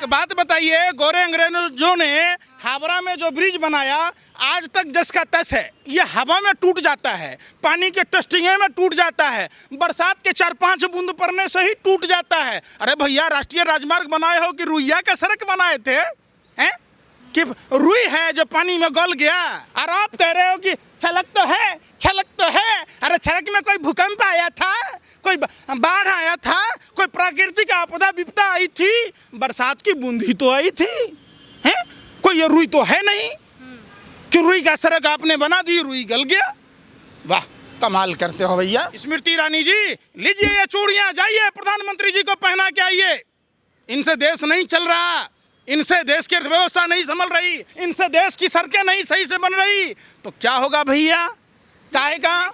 एक बात बताइए, गोरे अंग्रेजों ने हावड़ा में जो ब्रिज बनाया आज तक जस का तस है। ये हवा में टूट जाता है, पानी के टेस्टिंगे में टूट जाता है, बरसात के 4-5 बूंद पड़ने से ही टूट जाता है। अरे भैया, राष्ट्रीय राजमार्ग बनाए हो कि रुइया का सड़क बनाए थे? हैं कि रुई है जो पानी में गल गया? और आप कह रहे हो कि छलक तो है, छलक तो है। अरे छलक में कोई भूकंप आया था, कोई बाढ़ आया था, कोई प्राकृतिक आपदा विपदा आई थी, बरसात की बूंद ही तो आई थी। हैं कोई ये रुई तो है नहीं कि रुई का सड़क आपने बना दी, रुई गल गया। वाह, कमाल करते हो भैया। स्मृति ईरानी जी, लीजिए ये चूड़ियां, जाइए प्रधानमंत्री जी को पहना के आइए। इनसे देश नहीं चल रहा, इनसे देश की अर्थव्यवस्था नहीं संभल रही, इनसे देश की सड़कें नहीं सही से बन रही, तो क्या होगा भैया? काहेगा?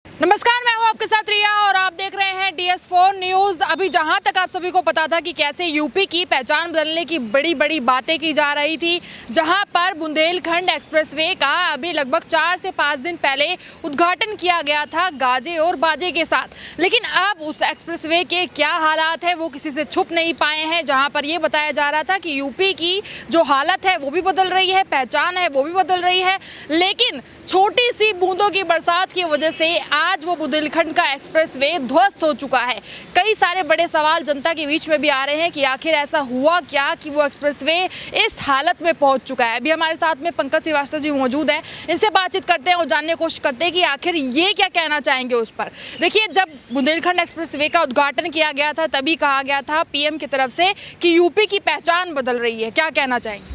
नमस्कार, मैं हूं आपके साथ रिया और आप देख रहे हैं DS4 न्यूज़। अभी जहां तक आप सभी को पता था कि कैसे यूपी की पहचान बदलने की बड़ी बड़ी बातें की जा रही थी, जहां पर बुंदेलखंड एक्सप्रेसवे का अभी लगभग 4 से 5 दिन पहले उद्घाटन किया गया था गाजे और बाजे के साथ। लेकिन अब उस एक्सप्रेसवे के क्या हालात है वो किसी से छुप नहीं पाए हैं। जहाँ पर ये बताया जा रहा था कि यूपी की जो हालत है वो भी बदल रही है, पहचान है वो भी बदल रही है, लेकिन छोटी सी बूंदों की बरसात की वजह से आज वो बुंदेलखंड का एक्सप्रेसवे ध्वस्त हो चुका है। कई सारे बड़े सवाल जनता के बीच में भी आ रहे हैं कि आखिर ऐसा हुआ क्या कि वो एक्सप्रेसवे इस हालत में पहुंच चुका है। अभी हमारे साथ में पंकज श्रीवास्तव जी मौजूद हैं, इनसे बातचीत करते हैं और जानने की कोशिश करते हैं कि आखिर ये क्या कहना चाहेंगे उस पर। देखिए, जब बुंदेलखंड एक्सप्रेसवे का उद्घाटन किया गया था तभी कहा गया था PM की तरफ से कि यूपी की पहचान बदल रही है, क्या कहना चाहेंगे?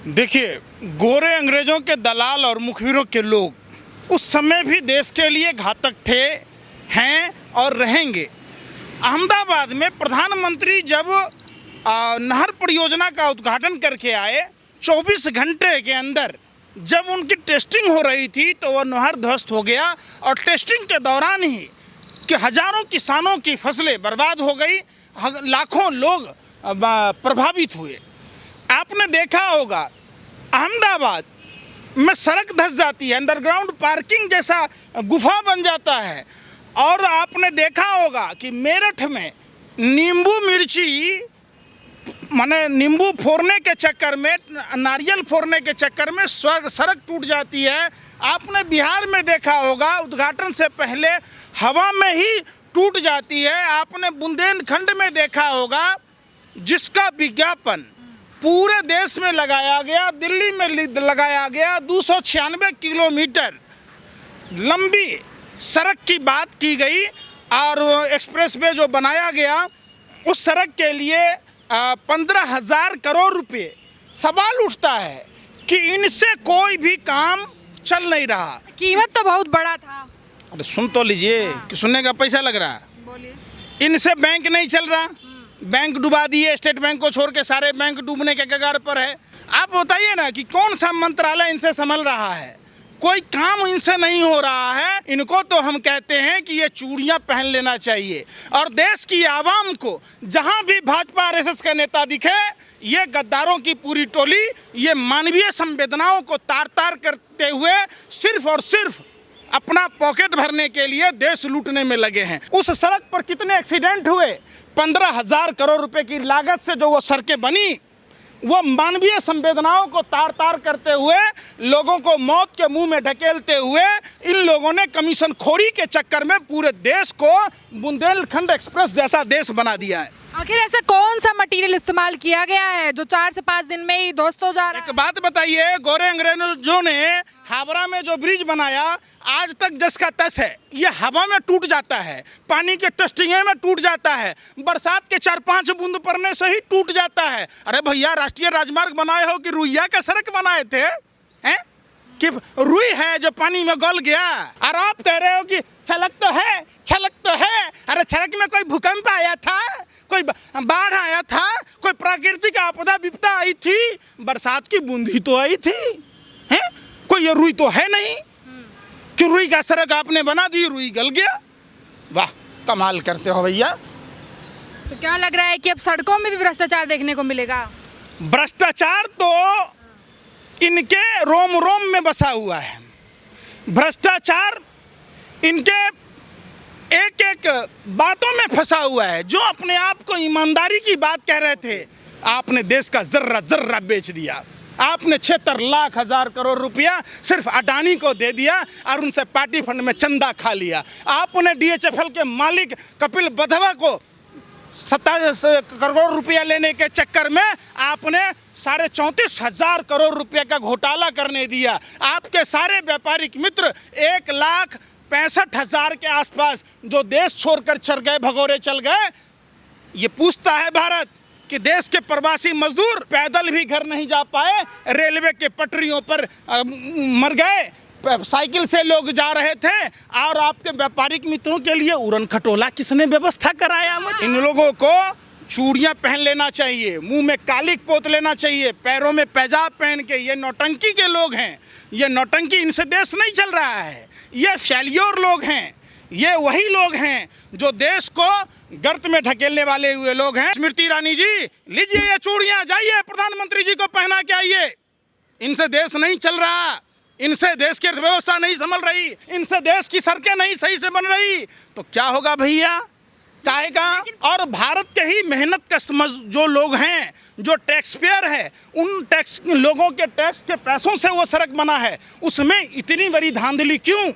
देखिए, गोरे अंग्रेजों के दलाल और मुखबिरों के लोग उस समय भी देश के लिए घातक थे, हैं और रहेंगे। अहमदाबाद में प्रधानमंत्री जब नहर परियोजना का उद्घाटन करके आए, 24 घंटे के अंदर जब उनकी टेस्टिंग हो रही थी तो वह नहर ध्वस्त हो गया और टेस्टिंग के दौरान ही कि हजारों किसानों की फसलें बर्बाद हो गई, लाखों लोग प्रभावित हुए। आपने देखा होगा अहमदाबाद में सड़क धंस जाती है, अंडरग्राउंड पार्किंग जैसा गुफा बन जाता है। और आपने देखा होगा कि मेरठ में नींबू मिर्ची माने नींबू फोड़ने के चक्कर में, नारियल फोड़ने के चक्कर में सड़क टूट जाती है। आपने बिहार में देखा होगा उद्घाटन से पहले हवा में ही टूट जाती है। आपने बुंदेलखंड में देखा होगा जिसका विज्ञापन पूरे देश में लगाया गया, दिल्ली में लगाया गया। 296 किलोमीटर लंबी सड़क की बात की गई और एक्सप्रेसवे जो बनाया गया उस सड़क के लिए 15,000 करोड़ रुपए। सवाल उठता है कि इनसे कोई भी काम चल नहीं रहा। कीमत तो बहुत बड़ा था। अरे सुन तो लीजिए, कि सुनने का पैसा लग रहा है। बोलिए। इनसे बैंक नहीं चल रहा, बैंक डुबा दिए, स्टेट बैंक को छोड़ के सारे बैंक डूबने के कगार पर है। आप बताइए ना कि कौन सा मंत्रालय इनसे संभल रहा है? कोई काम इनसे नहीं हो रहा है। इनको तो हम कहते हैं कि ये चूड़ियां पहन लेना चाहिए और देश की आवाम को जहां भी भाजपा RSS का नेता दिखे, ये गद्दारों की पूरी टोली ये मानवीय संवेदनाओं को तार तार करते हुए सिर्फ और सिर्फ अपना पॉकेट भरने के लिए देश लूटने में लगे हैं। उस सड़क पर कितने एक्सीडेंट हुए? 15,000 करोड़ रुपए की लागत से जो वो सड़कें बनी, वो मानवीय संवेदनाओं को तार तार करते हुए, लोगों को मौत के मुंह में ढकेलते हुए इन लोगों ने कमीशन खोरी के चक्कर में पूरे देश को बुंदेलखंड एक्सप्रेस जैसा देश बना दिया है। आखिर ऐसा कौन सा मटेरियल इस्तेमाल किया गया है जो 4 से 5 दिन में ही ध्वस्त हो जा रहा है? एक बात बताइए, गोरे अंग्रेजों ने हावड़ा में जो ब्रिज बनाया आज तक जस का तस है। ये हवा में टूट जाता है, पानी के टेस्टिंगे में टूट जाता है, बरसात के 4-5 बूंद पड़ने से ही टूट जाता है। अरे भैया, राष्ट्रीय राजमार्ग बनाए हो कि रुइया का सड़क बनाए थे? हैं कि रुई है जो पानी में गल गया? और आप कह रहे हो कि छलक तो है, छलक तो है। अरे छलक में कोई भूकंप आया था, कोई बाढ़ आया था, कोई प्राकृतिक आपदा विपदा आई थी, बरसात की बूंद ही तो आई थी। हैं कोई ये रुई तो है नहीं कि रुई का सड़क आपने बना दी, रुई गल गया। वाह, कमाल करते हो भैया। तो क्या लग रहा है कि अब सड़कों में भी भ्रष्टाचार देखने को मिलेगा? भ्रष्टाचार तो इनके रोम रोम में बसा हुआ है। भ्रष्टाचार इनके एक एक बातों में फंसा हुआ है। जो अपने आप को ईमानदारी की बात कह रहे थे, आपने देश का जर्रा जर्रा बेच दिया। आपने 76 लाख हजार करोड़ रुपया सिर्फ अडानी को दे दिया और उनसे पार्टी फंड में चंदा खा लिया। आपने DHFL के मालिक कपिल बधवा को 27 करोड़ रुपया लेने के चक्कर में आपने 34,500 करोड़ रुपए का घोटाला करने दिया। आपके सारे व्यापारिक मित्र 1,65,000 के आसपास जो देश छोड़कर चल गए, भगोरे चल गए। ये पूछता है भारत कि देश के प्रवासी मजदूर पैदल भी घर नहीं जा पाए, रेलवे के पटरियों पर मर गए, साइकिल से लोग जा रहे थे, और आपके व्यापारिक मित्रों के लिए उड़न खटोला किसने व्यवस्था कराया? इन लोगों को चूड़ियां पहन लेना चाहिए, मुंह में कालिक पोत लेना चाहिए, पैरों में पैजाब पहन के। ये नौटंकी के लोग हैं, ये नौटंकी, इनसे देश नहीं चल रहा है। ये फैलियोर लोग हैं, ये वही लोग हैं जो देश को गर्त में ढकेलने वाले हुए लोग हैं। स्मृति ईरानी जी, लीजिए ये चूड़ियां, जाइए प्रधानमंत्री जी को पहना के आइए। इनसे देश नहीं चल रहा, इनसे देश की अर्थव्यवस्था नहीं संभल रही, इनसे देश की सड़कें नहीं सही से बन रही, तो क्या होगा भैया? काहेगा? और भारत के ही मेहनत कश जो लोग हैं, जो टैक्स पेयर है, उन टैक्स लोगों के टैक्स के पैसों से वो सड़क बना है, उसमें इतनी बड़ी धांधली क्यों?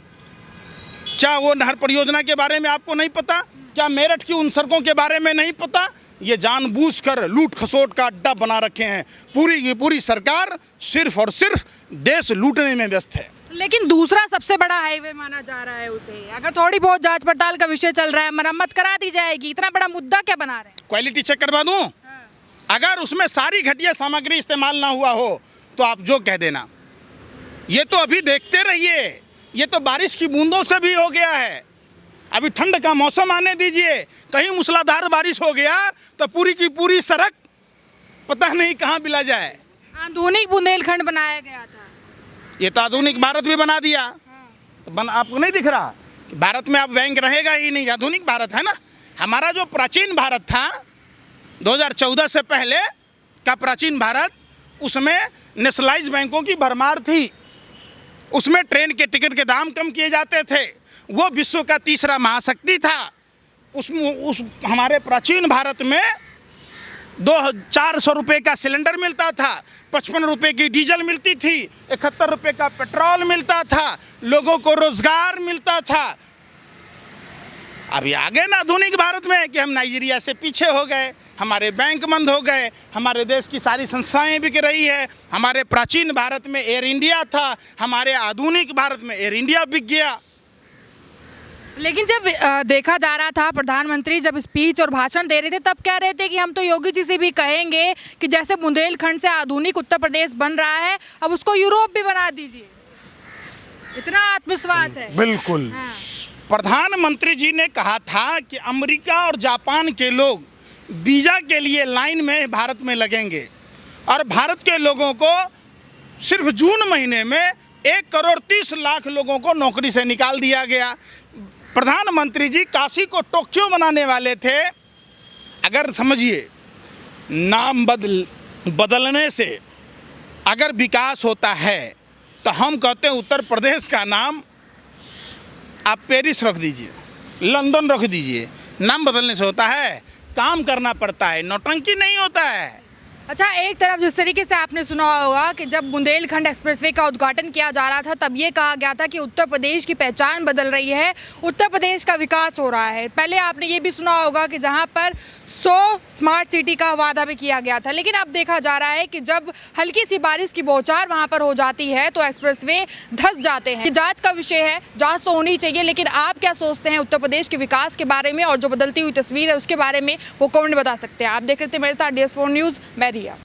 क्या वो नहर परियोजना के बारे में आपको नहीं पता? क्या मेरठ की उन सड़कों के बारे में नहीं पता? ये जानबूझकर लूट खसोट का अड्डा बना रखे हैं। पूरी की पूरी सरकार सिर्फ और सिर्फ देश लूटने में व्यस्त है। लेकिन दूसरा सबसे बड़ा हाईवे माना जा रहा है उसे। अगर थोड़ी बहुत जांच पड़ताल का विषय चल रहा है, मरम्मत करा दी जाएगी, इतना बड़ा मुद्दा क्या बना रहे हैं? क्वालिटी चेक करवा दूं? अगर उसमें सारी घटिया सामग्री इस्तेमाल ना हुआ हो तो आप जो कह देना। ये तो अभी देखते रहिए, ये तो बारिश की बूंदों से भी हो गया है। अभी ठंड का मौसम आने दीजिए, कहीं मूसलाधार बारिश हो गया तो पूरी की पूरी सड़क पता नहीं कहाँ बिला जाए। आधुनिक बुंदेलखंड बनाया गया था, ये तो आधुनिक भारत भी बना दिया। तो आपको नहीं दिख रहा कि भारत में अब बैंक रहेगा ही नहीं, आधुनिक भारत है ना। हमारा जो प्राचीन भारत था 2014 से पहले का प्राचीन भारत, उसमें नेशनलाइज बैंकों की भरमार थी, उसमें ट्रेन के टिकट के दाम कम किए जाते थे, वो विश्व का तीसरा महाशक्ति था। उस हमारे प्राचीन भारत में 400 रुपये का सिलेंडर मिलता था, 55 रुपये की डीजल मिलती थी, 71 रुपये का पेट्रोल मिलता था, लोगों को रोजगार मिलता था। अभी आ गए ना आधुनिक भारत में कि हम नाइजीरिया से पीछे हो गए, हमारे बैंक बंद हो गए, हमारे देश की सारी संस्थाएं बिक रही है। हमारे प्राचीन भारत में एयर इंडिया था, हमारे आधुनिक भारत में एयर इंडिया बिक गया। लेकिन जब देखा जा रहा था, प्रधानमंत्री जब स्पीच और भाषण दे रहे थे तब कह रहे थे कि हम तो योगी जी से भी कहेंगे कि जैसे बुंदेलखंड से आधुनिक उत्तर प्रदेश बन रहा है, अब उसको यूरोप भी बना दीजिए। इतना आत्मविश्वास है। बिल्कुल। हाँ। प्रधानमंत्री जी ने कहा था कि अमेरिका और जापान के लोग वीज़ा के लिए लाइन में भारत में लगेंगे, और भारत के लोगों को सिर्फ जून महीने में 1,30,00,000 लोगों को नौकरी से निकाल दिया गया। प्रधानमंत्री जी काशी को टोक्यो बनाने वाले थे। अगर समझिए, नाम बदलने से अगर विकास होता है तो हम कहते हैं उत्तर प्रदेश का नाम आप पेरिस रख दीजिए, लंदन रख दीजिए। नाम बदलने से होता है? काम करना पड़ता है, नौटंकी नहीं होता है। अच्छा, एक तरफ जिस तरीके से आपने सुना होगा कि जब बुंदेलखंड एक्सप्रेसवे का उद्घाटन किया जा रहा था तब ये कहा गया था कि उत्तर प्रदेश की पहचान बदल रही है, उत्तर प्रदेश का विकास हो रहा है। पहले आपने ये भी सुना होगा कि जहां पर 100 स्मार्ट सिटी का वादा भी किया गया था, लेकिन अब देखा जा रहा है कि जब हल्की सी बारिश की बौछार वहां पर हो जाती है तो एक्सप्रेसवे धंस जाते हैं। जाँच का विषय है, जाँच तो होनी चाहिए, लेकिन आप क्या सोचते हैं उत्तर प्रदेश के विकास के बारे में और जो बदलती हुई तस्वीर है उसके बारे में, वो कमेंट बता सकते हैं। आप देख रहे थे मेरे साथ DS4 न्यूज़, मैं रिया।